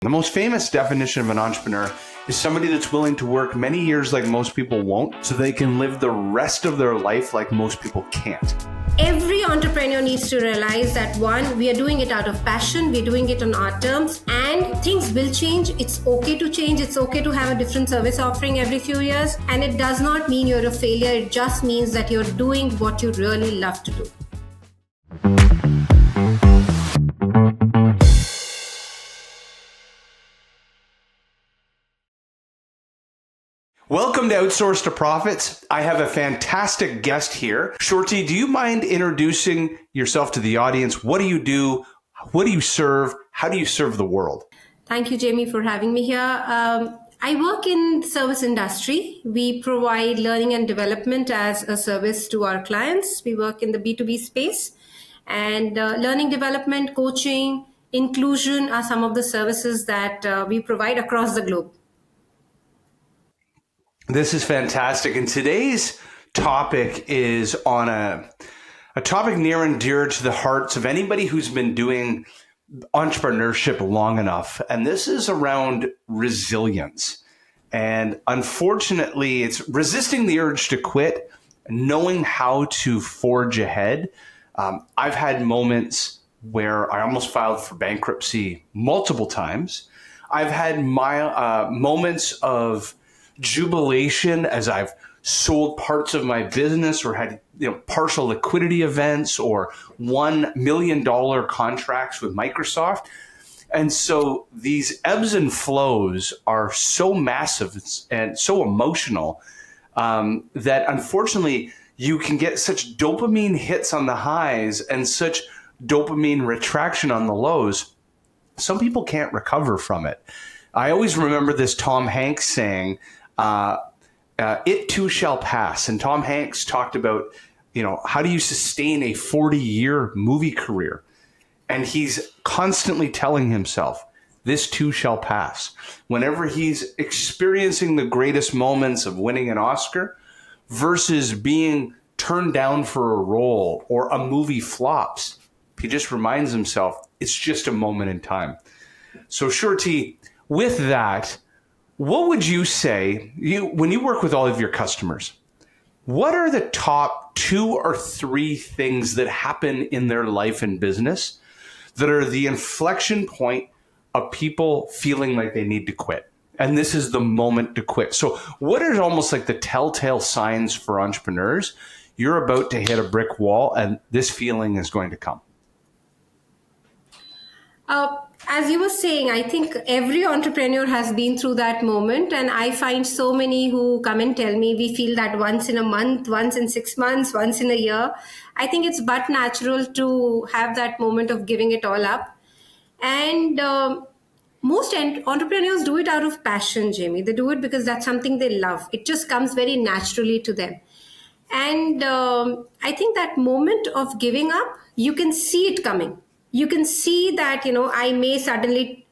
The most famous definition of an entrepreneur is somebody that's willing to work many years like most people won't, so they can live the rest of their life like most people can't. Every entrepreneur needs to realize that one, we are doing it out of passion, we're doing it on our terms, and things will change. It's okay to change. It's okay to have a different service offering every few years. And it does not mean you're a failure. It just means that you're doing what you really love to do. Welcome to Outsource to Profits. I have a fantastic guest here. Shorty, do you mind introducing yourself to the audience? What do you do? What do you serve? How do you serve the world? Thank you, Jamie, for having me here. I work in the service industry. We provide learning and development as a service to our clients. We work in the B2B space, and learning development, coaching, inclusion are some of the services that we provide across the globe. This is fantastic. And today's topic is on a topic near and dear to the hearts of anybody who's been doing entrepreneurship long enough. And this is around resilience. And unfortunately, it's resisting the urge to quit, knowing how to forge ahead. I've had moments where I almost filed for bankruptcy multiple times. I've had moments of jubilation as I've sold parts of my business or had partial liquidity events or won $1 million contracts with Microsoft. And so these ebbs and flows are so massive and so emotional that unfortunately you can get such dopamine hits on the highs and such dopamine retraction on the lows. Some people can't recover from it. I always remember this Tom Hanks saying, it too shall pass. And Tom Hanks talked about, how do you sustain a 40-year movie career? And he's constantly telling himself, this too shall pass. Whenever he's experiencing the greatest moments of winning an Oscar versus being turned down for a role or a movie flops, he just reminds himself, it's just a moment in time. So Shorty, with that, what would you say, when you work with all of your customers, what are the top 2 or 3 things that happen in their life and business that are the inflection point of people feeling like they need to quit? And this is the moment to quit. So what are almost like the telltale signs for entrepreneurs? You're about to hit a brick wall and this feeling is going to come. As you were saying, I think every entrepreneur has been through that moment. And I find so many who come and tell me we feel that once in a month, once in 6 months, once in a year. I think it's but natural to have that moment of giving it all up. And most entrepreneurs do it out of passion, Jamie. They do it because that's something they love. It just comes very naturally to them. And I think that moment of giving up, you can see it coming. You can see that, I may suddenly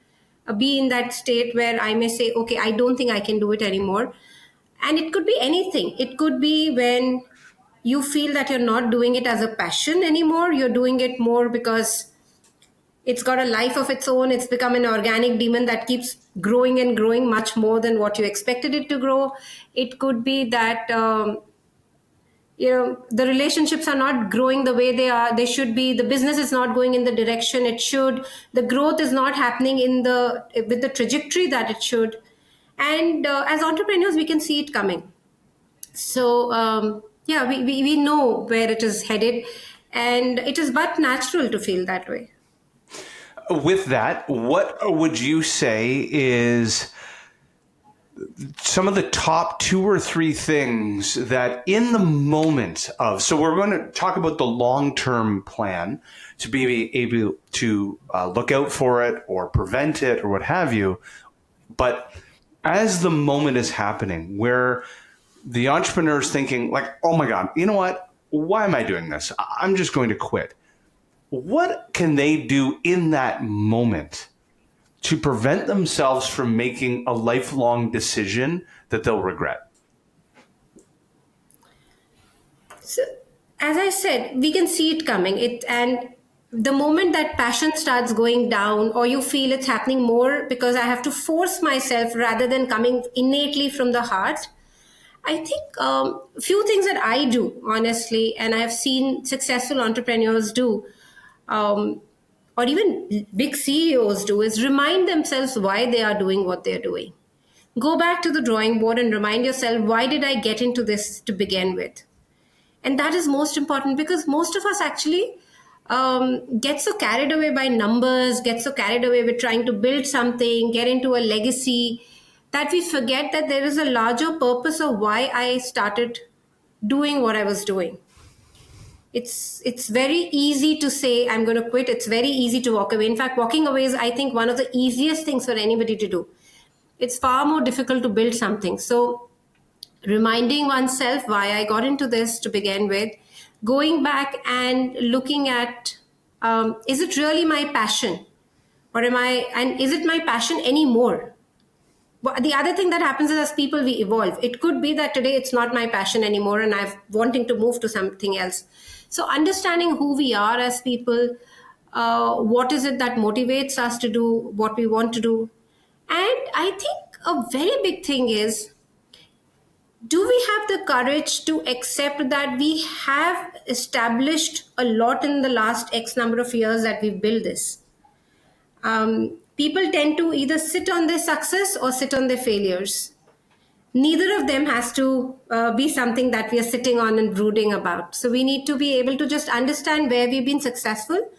be in that state where I may say, okay, I don't think I can do it anymore. And it could be anything. It could be when you feel that you're not doing it as a passion anymore. You're doing it more because it's got a life of its own. It's become an organic demon that keeps growing and growing much more than what you expected it to grow. It could be that the relationships are not growing the way they should be. The business is not going in the direction it should. The growth is not happening with the trajectory that it should. And as entrepreneurs, we can see it coming. So we know where it is headed, and it is but natural to feel that way. With that, what would you say is some of the top 2 or 3 things that in the moment of, so we're going to talk about the long-term plan to be able to look out for it or prevent it or what have you. But as the moment is happening where the entrepreneur is thinking like, oh my God, you know what? Why am I doing this? I'm just going to quit. What can they do in that moment to prevent themselves from making a lifelong decision that they'll regret? So, as I said, we can see it coming. And The moment that passion starts going down, or you feel it's happening more because I have to force myself rather than coming innately from the heart, I think few things that I do, honestly, and I have seen successful entrepreneurs do, um, or even big CEOs do, is remind themselves why they are doing what they're doing. Go back to the drawing board and remind yourself, why did I get into this to begin with? And that is most important, because most of us actually get so carried away by numbers, get so carried away with trying to build something, get into a legacy, that we forget that there is a larger purpose of why I started doing what I was doing. It's very easy to say I'm going to quit. It's very easy to walk away. In fact, walking away is, I think, one of the easiest things for anybody to do. It's far more difficult to build something. So reminding oneself why I got into this to begin with, going back and looking at, is it really my passion? Or and is it my passion anymore? But the other thing that happens is, as people, we evolve. It could be that today it's not my passion anymore and I'm wanting to move to something else. So understanding who we are as people, what is it that motivates us to do what we want to do. And I think a very big thing is, do we have the courage to accept that we have established a lot in the last X number of years that we've built this? People tend to either sit on their success or sit on their failures. Neither of them has to be something that we are sitting on and brooding about. So we need to be able to just understand where we've been successful,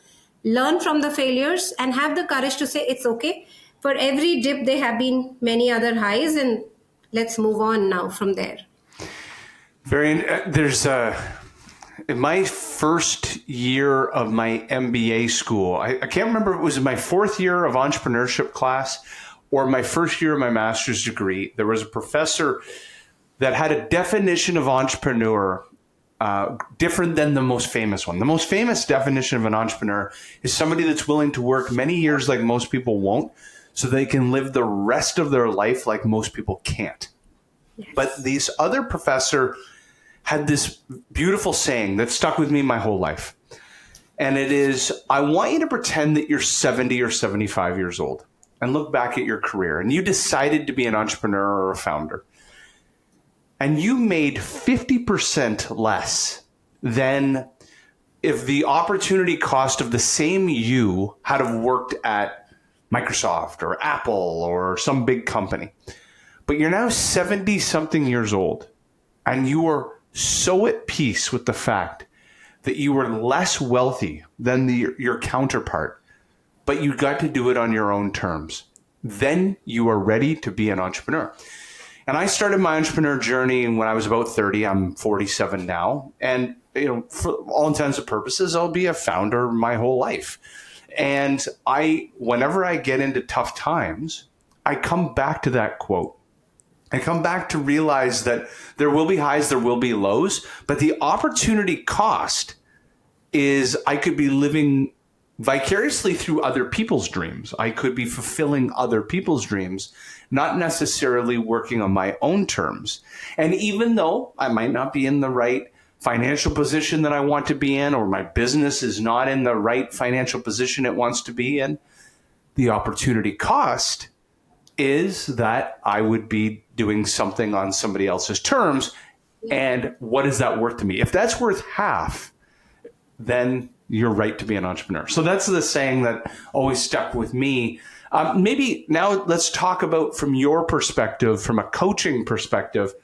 learn from the failures, and have the courage to say it's okay. For every dip, there have been many other highs, and let's move on now from there. There's in my first year of my MBA school, I can't remember if it was in my fourth year of entrepreneurship class or my first year of my master's degree. There was a professor that had a definition of entrepreneur different than the most famous one. The most famous definition of an entrepreneur is somebody that's willing to work many years like most people won't, so they can live the rest of their life like most people can't. Yes. But this other professor had this beautiful saying that stuck with me my whole life. And it is, I want you to pretend that you're 70 or 75 years old and look back at your career, and you decided to be an entrepreneur or a founder, and you made 50% less than if the opportunity cost of the same you had have worked at Microsoft or Apple or some big company. But you're now 70 something years old, and you are so at peace with the fact that you were less wealthy than your counterpart, but you got to do it on your own terms. Then you are ready to be an entrepreneur. And I started my entrepreneur journey when I was about 30. I'm 47 now. And, for all intents and purposes, I'll be a founder my whole life. And whenever I get into tough times, I come back to that quote. I come back to realize that there will be highs, there will be lows, but the opportunity cost is I could be living vicariously through other people's dreams. I could be fulfilling other people's dreams, not necessarily working on my own terms. And even though I might not be in the right financial position that I want to be in, or my business is not in the right financial position it wants to be in, the opportunity cost is that I would be doing something on somebody else's terms. And what is that worth to me? If that's worth half, then you're right to be an entrepreneur. So that's the saying that always stuck with me. Maybe now let's talk about, from your perspective, from a coaching perspective,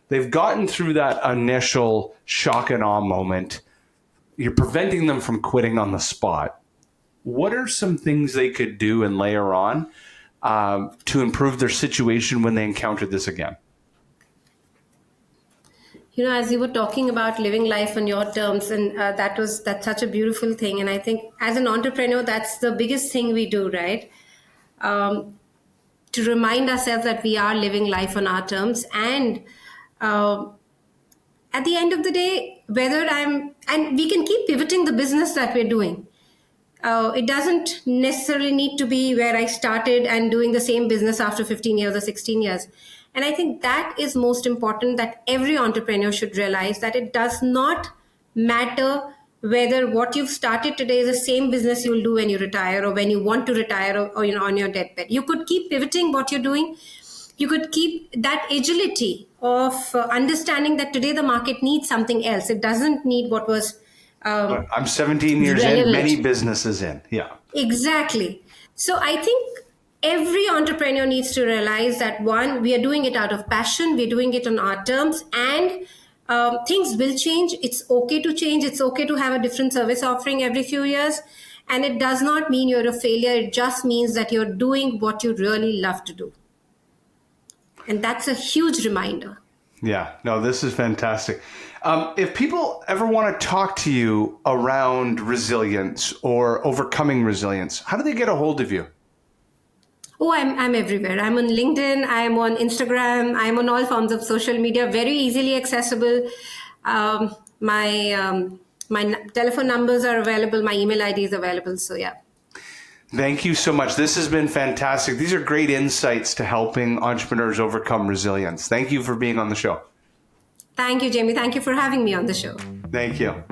they've gotten through that initial shock and awe moment. You're preventing them from quitting on the spot. What are some things they could do and layer on to improve their situation when they encounter this again? As you were talking about living life on your terms, and that's such a beautiful thing. And I think as an entrepreneur, that's the biggest thing we do, right? To remind ourselves that we are living life on our terms. And at the end of the day, and we can keep pivoting the business that we're doing. It doesn't necessarily need to be where I started and doing the same business after 15 years or 16 years. And I think that is most important, that every entrepreneur should realize that it does not matter whether what you've started today is the same business you'll do when you retire or when you want to retire, or on your deathbed. You could keep pivoting what you're doing. You could keep that agility of understanding that today the market needs something else. It doesn't need what was I'm 17 years in, relevant. many businesses in. Yeah. Exactly. So I think every entrepreneur needs to realize that, one, we are doing it out of passion, we're doing it on our terms, and things will change. It's okay to change. It's okay to have a different service offering every few years. And it does not mean you're a failure. It just means that you're doing what you really love to do. And that's a huge reminder. Yeah, no, this is fantastic. If people ever want to talk to you around resilience or overcoming resilience, how do they get a hold of you? Oh, I'm everywhere. I'm on LinkedIn. I'm on Instagram. I'm on all forms of social media, very easily accessible. My telephone numbers are available. My email ID is available. So yeah. Thank you so much. This has been fantastic. These are great insights to helping entrepreneurs overcome resilience. Thank you for being on the show. Thank you, Jamie. Thank you for having me on the show. Thank you.